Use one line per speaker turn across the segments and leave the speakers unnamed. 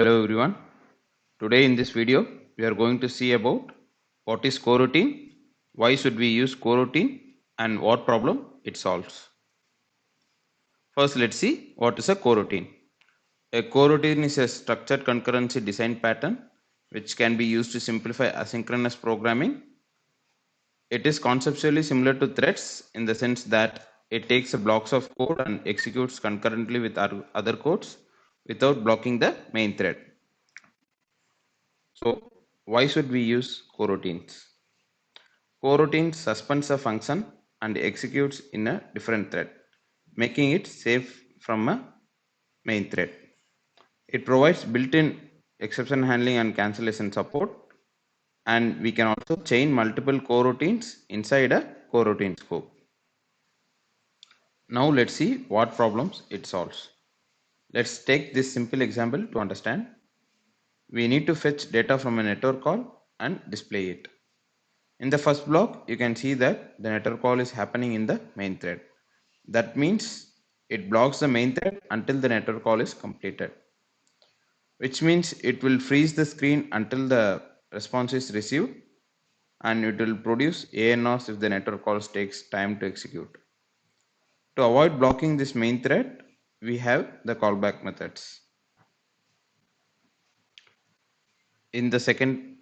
Hello everyone. Today in this video we are going to see about what is coroutine, why should we use coroutine, and what problem it solves. First let's see what is a coroutine. A coroutine is a structured concurrency design pattern which can be used to simplify asynchronous programming. It is conceptually similar to threads in the sense that it takes blocks of code and executes concurrently with other codes without blocking the main thread. So why should we use coroutines? Coroutine suspends a function and executes in a different thread, making it safe from a main thread. It provides built-in exception handling and cancellation support, and we can also chain multiple coroutines inside a coroutine scope. Now let's see what problems it solves. Let's take this simple example to understand. We need to fetch data from a network call and display it. In the first block, you can see that the network call is happening in the main thread. That means it blocks the main thread until the network call is completed, which means it will freeze the screen until the response is received, and it will produce ANRs if the network calls takes time to execute. To avoid blocking this main thread, we have the callback methods. In the second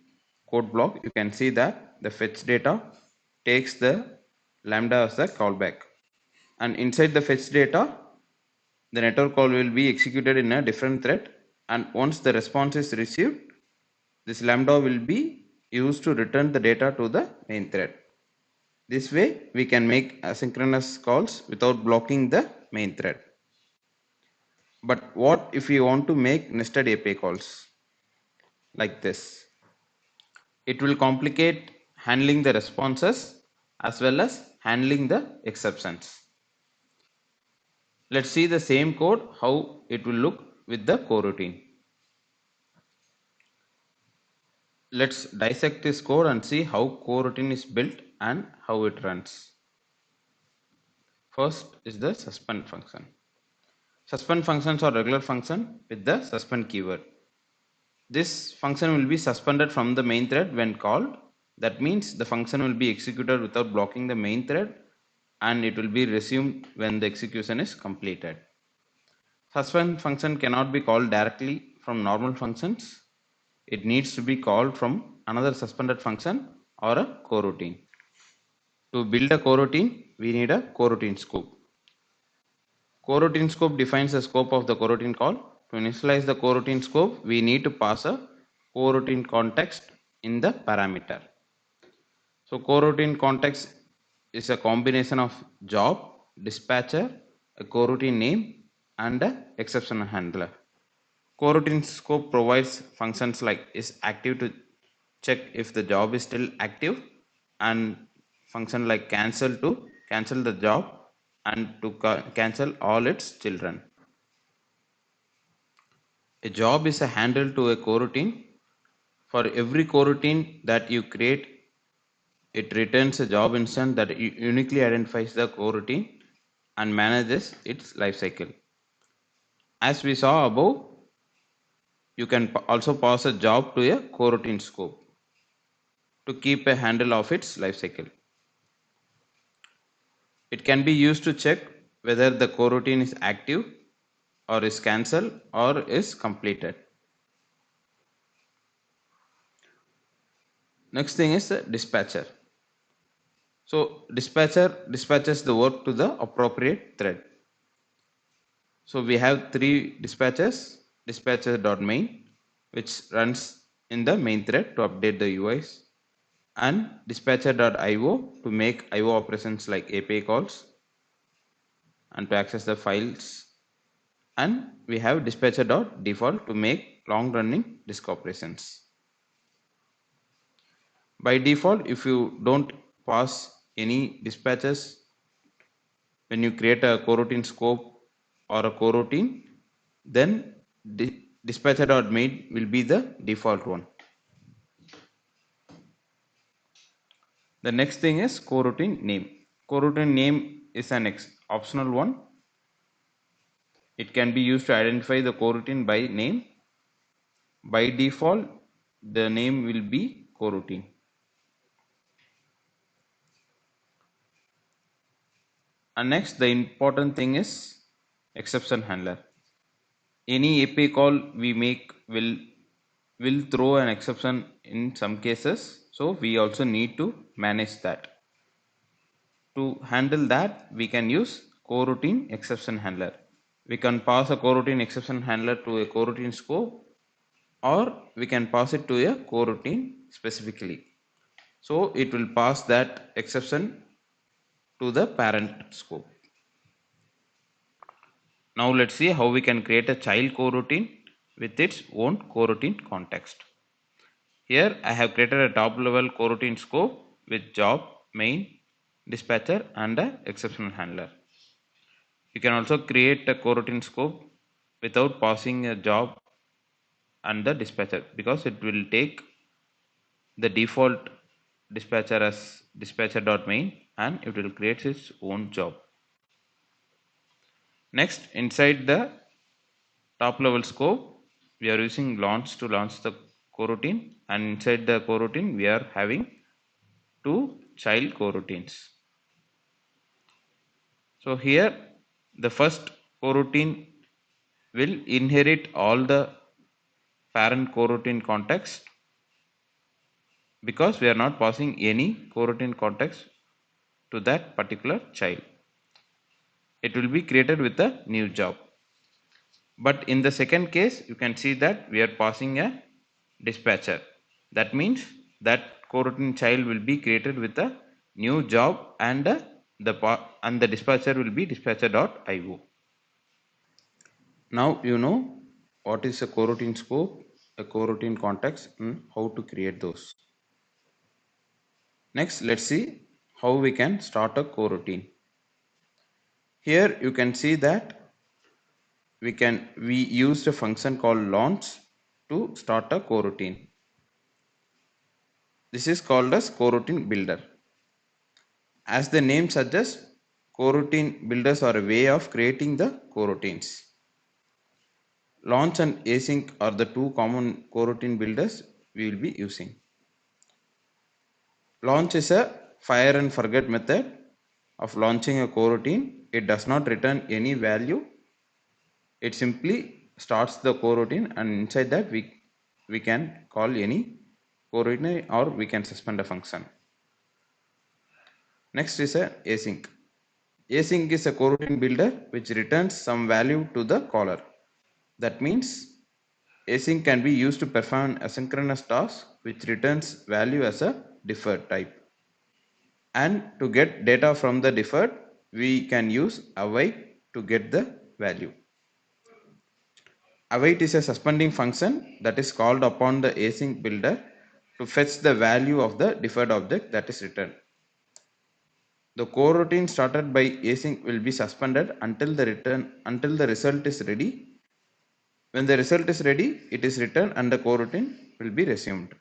code block, you can see that the fetch data takes the lambda as the callback, and inside the fetch data, the network call will be executed in a different thread, and once the response is received, this lambda will be used to return the data to the main thread. This way we can make asynchronous calls without blocking the main thread. But what if we want to make nested API calls like this? It will complicate handling the responses as well as handling the exceptions. Let's see the same code, how it will look with the coroutine. Let's dissect this code and see how coroutine is built and how it runs. First is the suspend function. Suspend functions are regular function with the suspend keyword. This function will be suspended from the main thread when called. That means the function will be executed without blocking the main thread, and it will be resumed when the execution is completed. Suspend function cannot be called directly from normal functions. It needs to be called from another suspended function or a coroutine. To build a coroutine, we need a coroutine scope. Coroutine scope defines the scope of the coroutine call. To initialize the coroutine scope, we need to pass a coroutine context in the parameter. So coroutine context is a combination of job, dispatcher, a coroutine name, and an exception handler. Coroutine scope provides functions like is active to check if the job is still active, and function like cancel to cancel the job and to cancel all its children. A job is a handle to a coroutine. For every coroutine that you create, it returns a job instance that uniquely identifies the coroutine and manages its lifecycle. As we saw above, you can also pass a job to a coroutine scope to keep a handle of its lifecycle. It can be used to check whether the coroutine is active or is cancelled or is completed. Next thing is the dispatcher. So dispatcher dispatches the work to the appropriate thread. So we have three dispatchers: dispatcher.main, which runs in the main thread to update the UIs, and dispatcher.io to make IO operations like API calls and to access the files, and we have dispatcher.default to make long running disk operations. By default, if you don't pass any dispatches when you create a coroutine scope or a coroutine, then dispatcher.main will be the default one. The next thing is coroutine name. Coroutine name is an optional one. It can be used to identify the coroutine by name. by default the name will be coroutine. And next, the important thing is exception handler. Any API call we make will throw an exception in some cases, so we also need to manage that. To handle that, we can use coroutine exception handler. We can pass a coroutine exception handler to a coroutine scope, or we can pass it to a coroutine specifically. So it will pass that exception to the parent scope. Now let's see how we can create a child coroutine with its own coroutine context. Here I have created a top level coroutine scope with job, main, dispatcher and a exception handler. You can also create a coroutine scope without passing a job and the dispatcher, because it will take the default dispatcher as dispatcher.main and it will create its own job. Next, inside the top level scope, we are using launch to launch the coroutine, and inside the coroutine we are having two child coroutines. So here the first coroutine will inherit all the parent coroutine context because we are not passing any coroutine context to that particular child. It will be created with a new job. But in the second case, you can see that we are passing a dispatcher. That means that coroutine child will be created with a new job, and the dispatcher will be dispatcher.io. Now you know what is a coroutine scope, a coroutine context, and how to create those. Next, let's see how we can start a coroutine. Here you can see that we used a function called launch to start a coroutine. This is called as coroutine builder. As the name suggests, coroutine builders are a way of creating the coroutines. Launch and async are the two common coroutine builders we will be using. Launch is a fire and forget method of launching a coroutine. It does not return any value. It simply starts the coroutine, and inside that we can call any coroutine or we can suspend a function. Next is a async. Async is a coroutine builder which returns some value to the caller. That means async can be used to perform asynchronous tasks which returns value as a deferred type. And to get data from the deferred, we can use await to get the value. Await is a suspending function that is called upon the async builder to fetch the value of the deferred object that is returned. The coroutine started by async will be suspended until the result is ready. When the result is ready, it is returned and the coroutine will be resumed.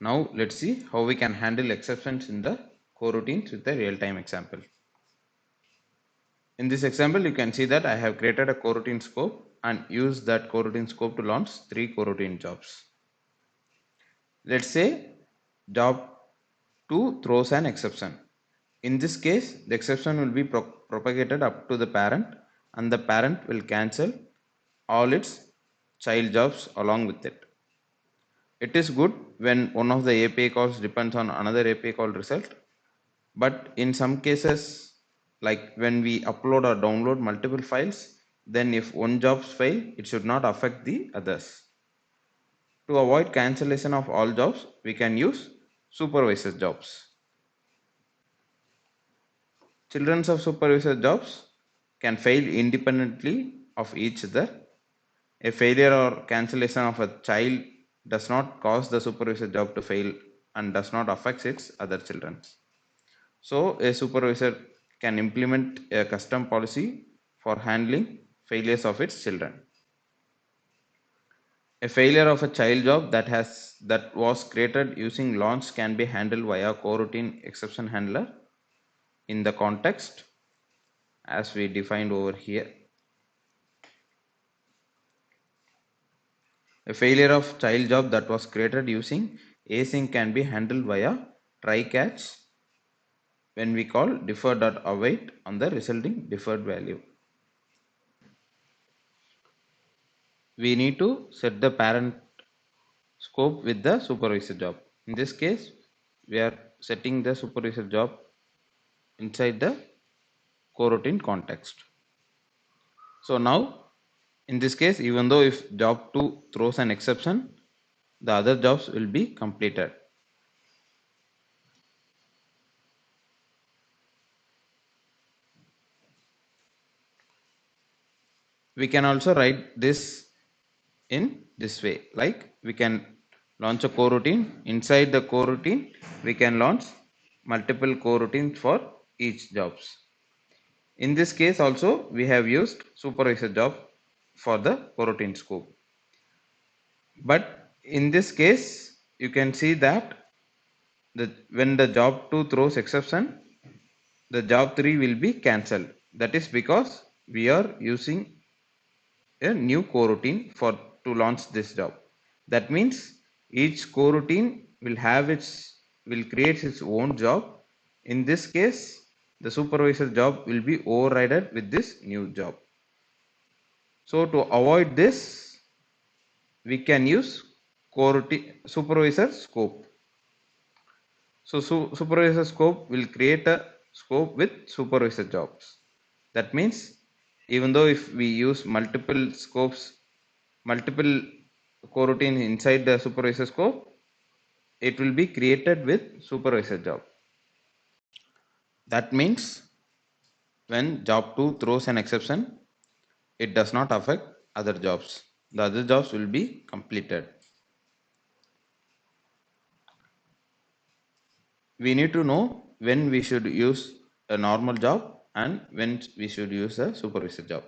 Now let's see how we can handle exceptions in the coroutines with a real-time example. In this example, you can see that I have created a coroutine scope and used that coroutine scope to launch 3 coroutine jobs. Let's say job 2 throws an exception. In this case, the exception will be propagated up to the parent, and the parent will cancel all its child jobs along with it. It is good when one of the API calls depends on another API call result, but in some cases, like when we upload or download multiple files, then if one job fail, it should not affect the others. To avoid cancellation of all jobs, we can use supervisor jobs. Children of supervisor jobs can fail independently of each other. A failure or cancellation of a child does not cause the supervisor job to fail and does not affect its other children. So a supervisor can implement a custom policy for handling failures of its children. A failure of a child job that was created using launch can be handled via coroutine exception handler in the context as we defined over here. A failure of child job that was created using async can be handled via try catch when we call defer.await on the resulting deferred value. We need to set the parent scope with the supervisor job. In this case, we are setting the supervisor job inside the coroutine context. So now, in this case, even though if job 2 throws an exception, the other jobs will be completed. We can also write this in this way, like we can launch a coroutine. Inside the coroutine, we can launch multiple coroutines for each jobs. In this case also, we have used supervisor job for the coroutine scope. But in this case, you can see that when the job 2 throws exception, the job 3 will be cancelled. That is because we are using a new coroutine to launch this job. That means each coroutine will create its own job. In this case, the supervisor job will be overridden with this new job. So to avoid this, we can use supervisor scope. So supervisor scope will create a scope with supervisor jobs. That means even though if we use multiple coroutines inside the supervisor scope, it will be created with supervisor job. That means when job 2 throws an exception, it does not affect other jobs. The other jobs will be completed. We need to know when we should use a normal job and when we should use a supervisor job.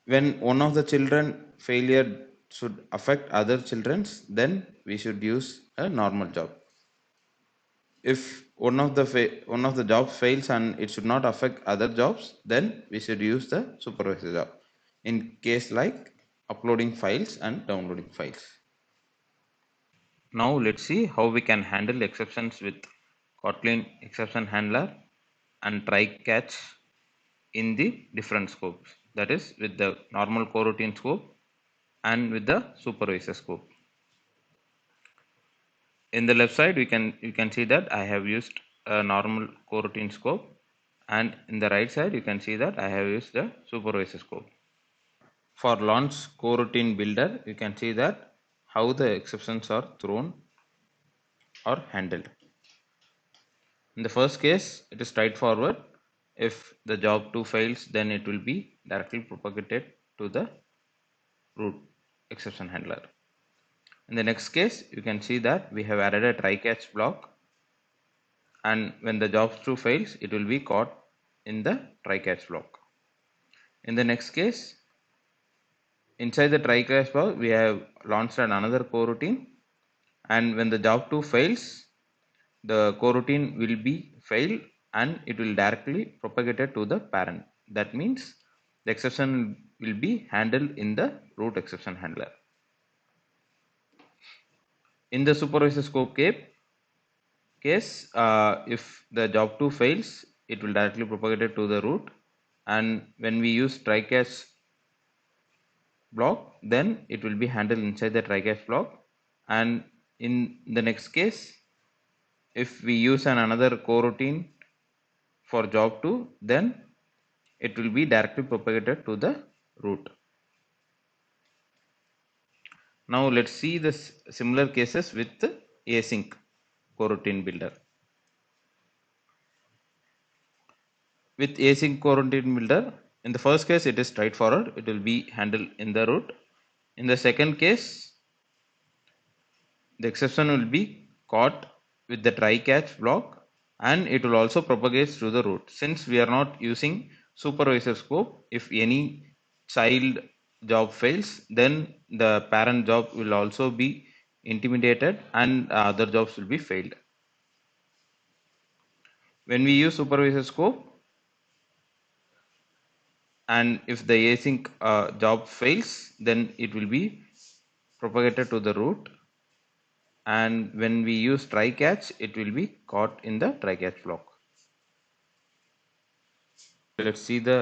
When one of the children failure should affect other children's, then we should use a normal job. If one of the jobs fails and it should not affect other jobs, then we should use the supervisor job in case like uploading files and downloading files. Now let's see how we can handle exceptions with Kotlin exception handler and try catch in the different scopes, that is with the normal coroutine scope and with the supervisor scope. In the left side, you can see that I have used a normal coroutine scope, and in the right side you can see that I have used the supervisor scope. For launch coroutine builder, you can see that how the exceptions are thrown or handled. In the first case, it is straightforward. If the job 2 fails, then it will be directly propagated to the root exception handler. In the next case, you can see that we have added a try catch block, and when the job 2 fails, it will be caught in the try catch block. In the next case, inside the try catch block, we have launched another coroutine, and when the job 2 fails, the coroutine will be failed and it will directly propagated to the parent. That means the exception will be handled in the root exception handler. In the supervisor scope case, if the job 2 fails, it will directly propagated to the root, and when we use try catch block, then it will be handled inside the try catch block. And in the next case, if we use another coroutine for job 2, then it will be directly propagated to the root. Now let's see the similar cases with the async coroutine builder. With async coroutine builder, in the first case it is straightforward, it will be handled in the root. In the second case, the exception will be caught with the try catch block and it will also propagate to the root. Since we are not using supervisor scope, if any child job fails, then the parent job will also be intimidated and other jobs will be failed. When we use supervisor scope and if the async job fails, then it will be propagated to the root, and when we use try catch, it will be caught in the try catch block. Let's see the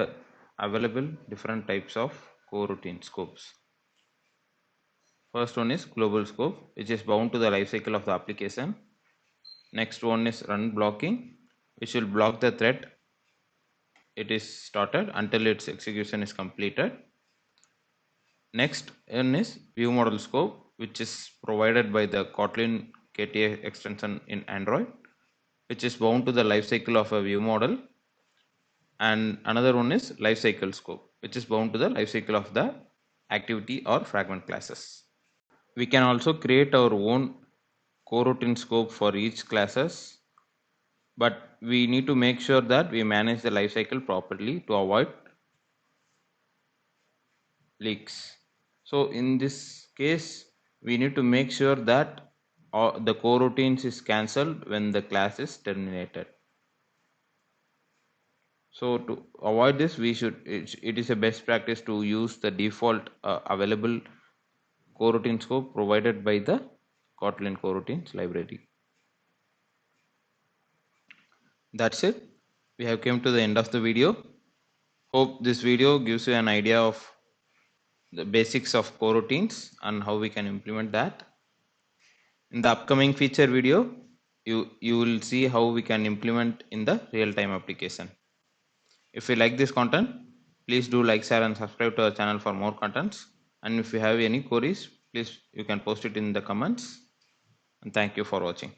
available different types of coroutine scopes. First one is global scope, which is bound to the lifecycle of the application. Next one is run blocking, which will block the thread it is started until its execution is completed. Next one is view model scope, which is provided by the Kotlin KTA extension in Android, which is bound to the lifecycle of a view model. And another one is lifecycle scope, which is bound to the lifecycle of the activity or fragment classes. We can also create our own coroutine scope for each classes, but we need to make sure that we manage the lifecycle properly to avoid leaks. So in this case, we need to make sure that the coroutines is cancelled when the class is terminated. So to avoid this, it is a best practice to use the default available coroutine scope provided by the Kotlin coroutines library. That's it. We have come to the end of the video. Hope this video gives you an idea of the basics of coroutines and how we can implement that. In the upcoming feature video, you will see how we can implement in the real-time application. If you like this content, please do like, share and subscribe to our channel for more contents. And if you have any queries, please you can post it in the comments. And thank you for watching.